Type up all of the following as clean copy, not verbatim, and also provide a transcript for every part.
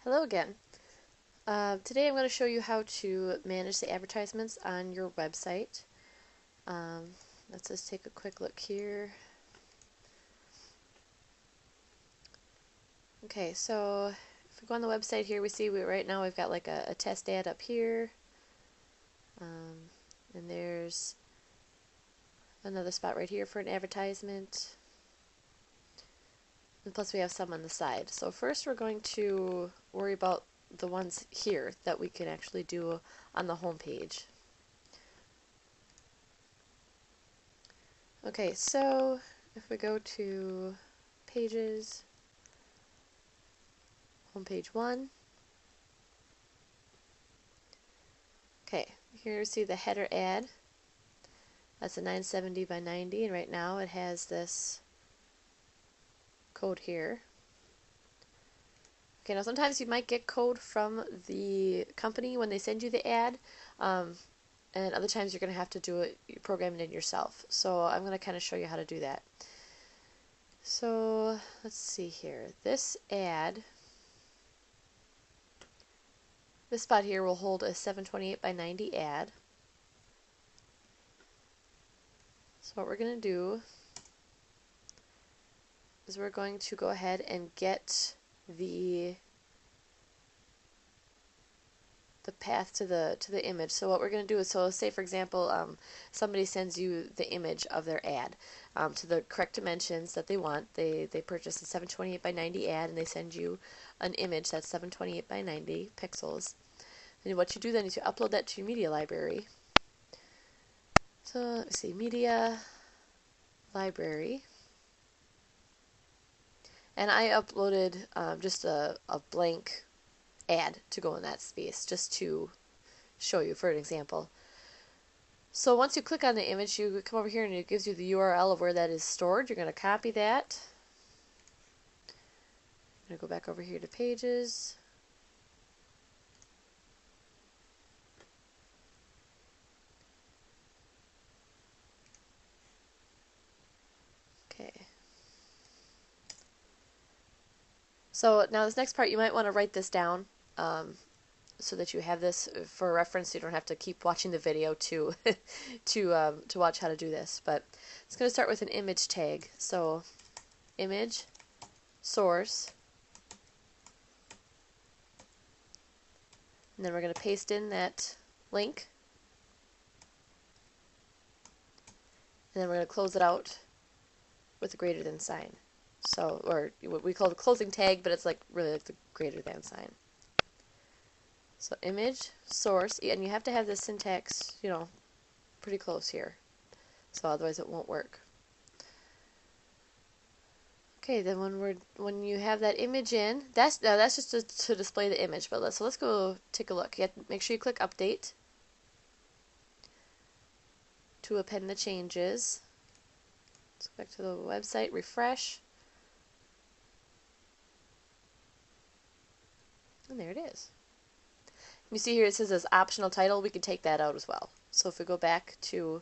Hello again. Today I'm going to show you how to manage the advertisements on your website. Um, let's just take a quick look here. Okay, so if we go on the website here, we see right now we've got like a test ad up here. And there's another spot right here for an advertisement. And plus we have some on the side. So first we're going to worry about the ones here that we can actually do on the home page. Okay, so if we go to pages, home page 1. Okay, here you see the header ad. That's a 970 by 90, and right now it has this code here. Okay, now sometimes you might get code from the company when they send you the ad, and other times you're going to have to do it, program it in yourself. So I'm going to kind of show you how to do that. So let's see here. This spot here will hold a 728 by 90 ad. So what we're going to do is we're going to go ahead and get the path to the image. So what we're going to do is, so say for example, somebody sends you the image of their ad to the correct dimensions that they want. They purchase a 728 by 90 ad and they send you an image that's 728 by 90 pixels. And what you do then is you upload that to your media library. So let's see, media library. And I uploaded just a blank ad to go in that space, just to show you for an example. So once you click on the image, you come over here and it gives you the URL of where that is stored. You're going to copy that. I'm going to go back over here to pages. Okay. So now this next part, you might want to write this down so that you have this for reference. You don't have to keep watching the video to to watch how to do this. But it's going to start with an image tag. So image, source, and then we're going to paste in that link, and then we're going to close it out with a greater than sign. So, or what we call the closing tag, but it's like really like the greater than sign. So image, source, and you have to have the syntax, pretty close here. So otherwise it won't work. Okay, then when you have that image in, that's just to display the image. But let's go take a look. Make sure you click update to append the changes. Let's go back to the website, refresh. And there it is. You see here it says as optional title. We can take that out as well. So if we go back to,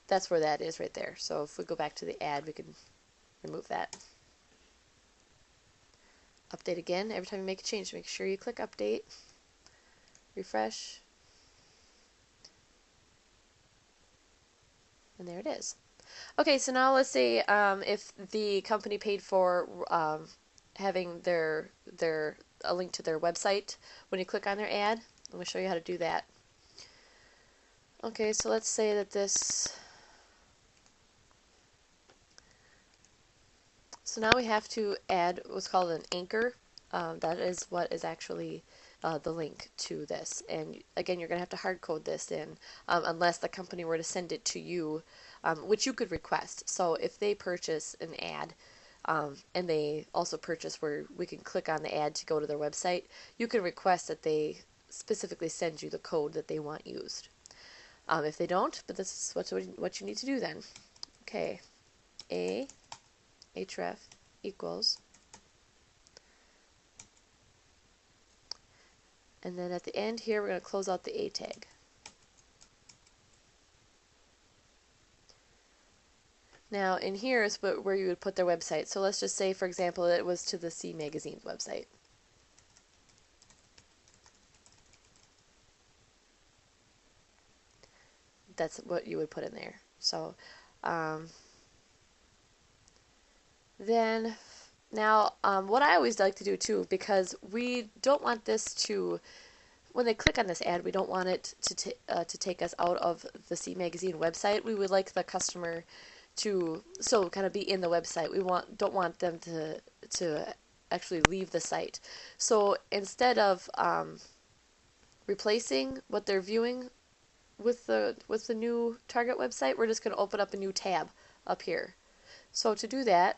that's where that is right there. So if we go back to the ad, we can remove that. Update again. Every time you make a change, make sure you click update, refresh, and there it is. Okay, so now let's say if the company paid for having a link to their website when you click on their ad. I'm going to show you how to do that. Okay, so let's say that so now we have to add what's called an anchor. That is what is actually the link to this. And again, you're going to have to hard code this in unless the company were to send it to you, which you could request. So if they purchase an ad, and they also purchase where we can click on the ad to go to their website, you can request that they specifically send you the code that they want used. If they don't, but this is what you need to do then. Okay, href equals, and then at the end here we're going to close out the a tag. Now in here is where you would put their website. So let's just say, for example, it was to the C Magazine's website. that's what you would put in there. So then now what I always like to do too, because we don't want this to, when they click on this ad, we don't want it to take us out of the C Magazine website. We would like the customer to kind of be in the website. We don't want them to actually leave the site. So instead of replacing what they're viewing with the new target website, we're just going to open up a new tab up here. So to do that,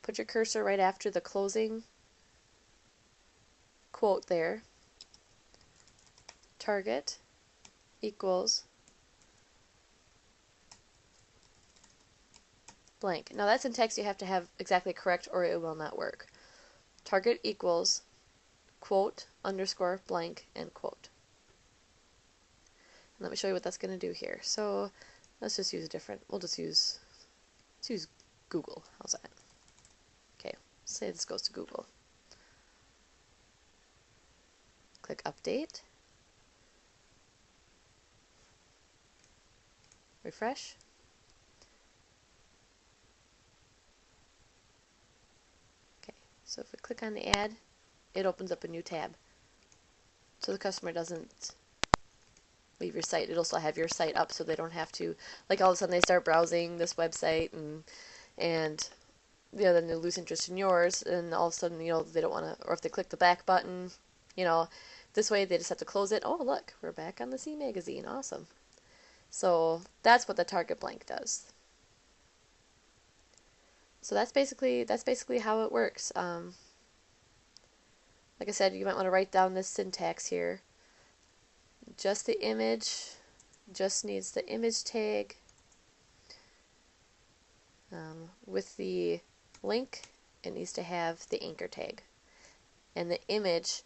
put your cursor right after the closing quote there. Target equals blank. Now that syntax you have to have exactly correct or it will not work. Target equals quote underscore blank end quote. And let me show you what that's going to do here. So let's just use a different, let's use Google. How's that? Okay, say this goes to Google. Click update. Refresh. Okay, so if we click on the ad, it opens up a new tab. So the customer doesn't leave your site. It'll still have your site up so they don't have to, like all of a sudden they start browsing this website and then they lose interest in yours, and all of a sudden, they don't want to, or if they click the back button, this way they just have to close it. Oh, look, we're back on the C Magazine. Awesome. So that's what the target blank does. So that's basically how it works. Like I said, you might want to write down this syntax here. Just the image, just needs the image tag with the link. It needs to have the anchor tag, and the image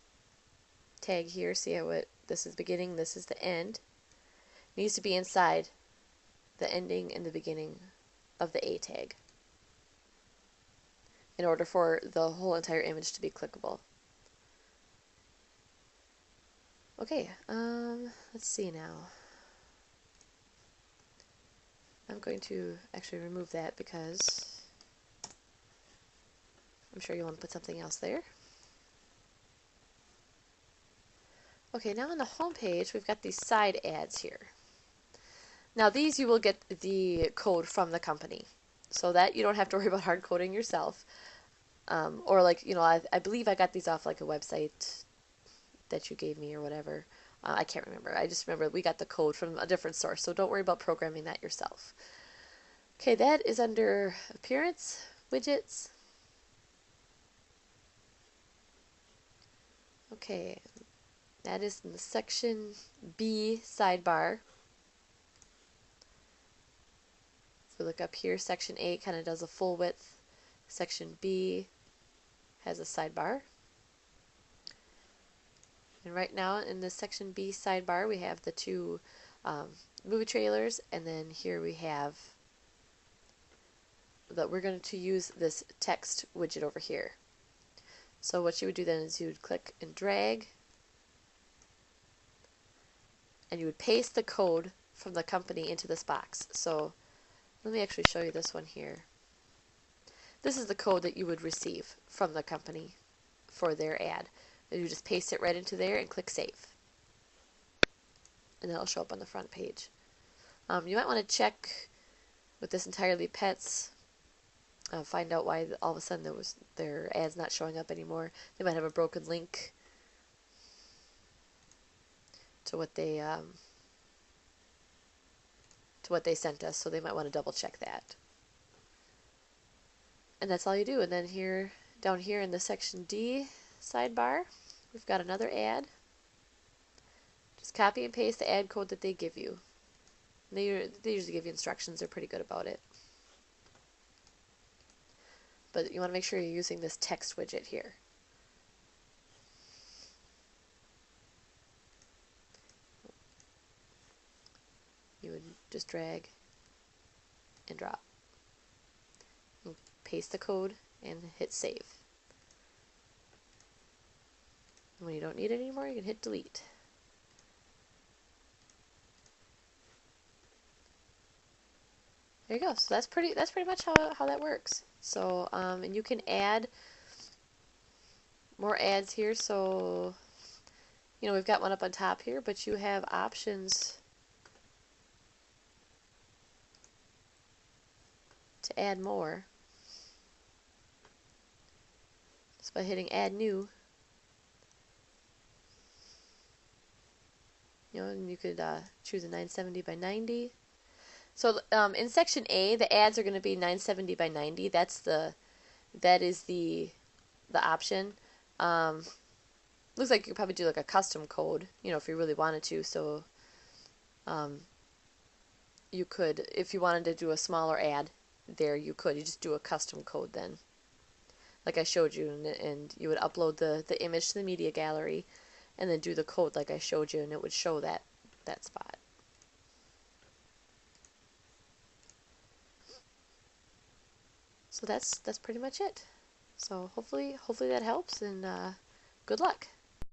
tag here. See how this is beginning, this is the end. Needs to be inside the ending and the beginning of the A tag in order for the whole entire image to be clickable. Okay, let's see now. I'm going to actually remove that because I'm sure you want to put something else there. Okay, now on the home page, we've got these side ads here. Now these you will get the code from the company, so that you don't have to worry about hard coding yourself. Or I believe I got these off like a website that you gave me or whatever. I can't remember. I just remember we got the code from a different source, so don't worry about programming that yourself. Okay, that is under Appearance, Widgets. Okay, that is in the section B sidebar. If we look up here, section A kind of does a full width. Section B has a sidebar. And right now in the section B sidebar we have the two movie trailers, and then here we have that we're going to use this text widget over here. So what you would do then is you would click and drag, and you would paste the code from the company into this box. So let me actually show you this one here. This is the code that you would receive from the company for their ad. And you just paste it right into there and click Save. And that'll show up on the front page. You might want to check with this Entirely Pets, find out why all of a sudden their ad's not showing up anymore. They might have a broken link to what they sent us, so they might want to double check that. And that's all you do. And then here, down here in the section D sidebar, we've got another ad. Just copy and paste the ad code that they give you. They usually give you instructions. They're pretty good about it. But you want to make sure you're using this text widget here. You would just drag and drop. And paste the code and hit Save. And when you don't need it anymore, you can hit Delete. There you go. So that's pretty much how that works. So and you can add more ads here. So we've got one up on top here, but you have options to add more just by hitting add new. And you could choose a 970 by 90. So in section A, the ads are going to be 970 by 90. That is the option. Looks like you could probably do like a custom code, if you really wanted to. So um, you could, if you wanted to do a smaller ad there, you could. You just do a custom code then, like I showed you, and you would upload the image to the media gallery, and then do the code like I showed you, and it would show that spot. So that's pretty much it. So hopefully that helps, and good luck.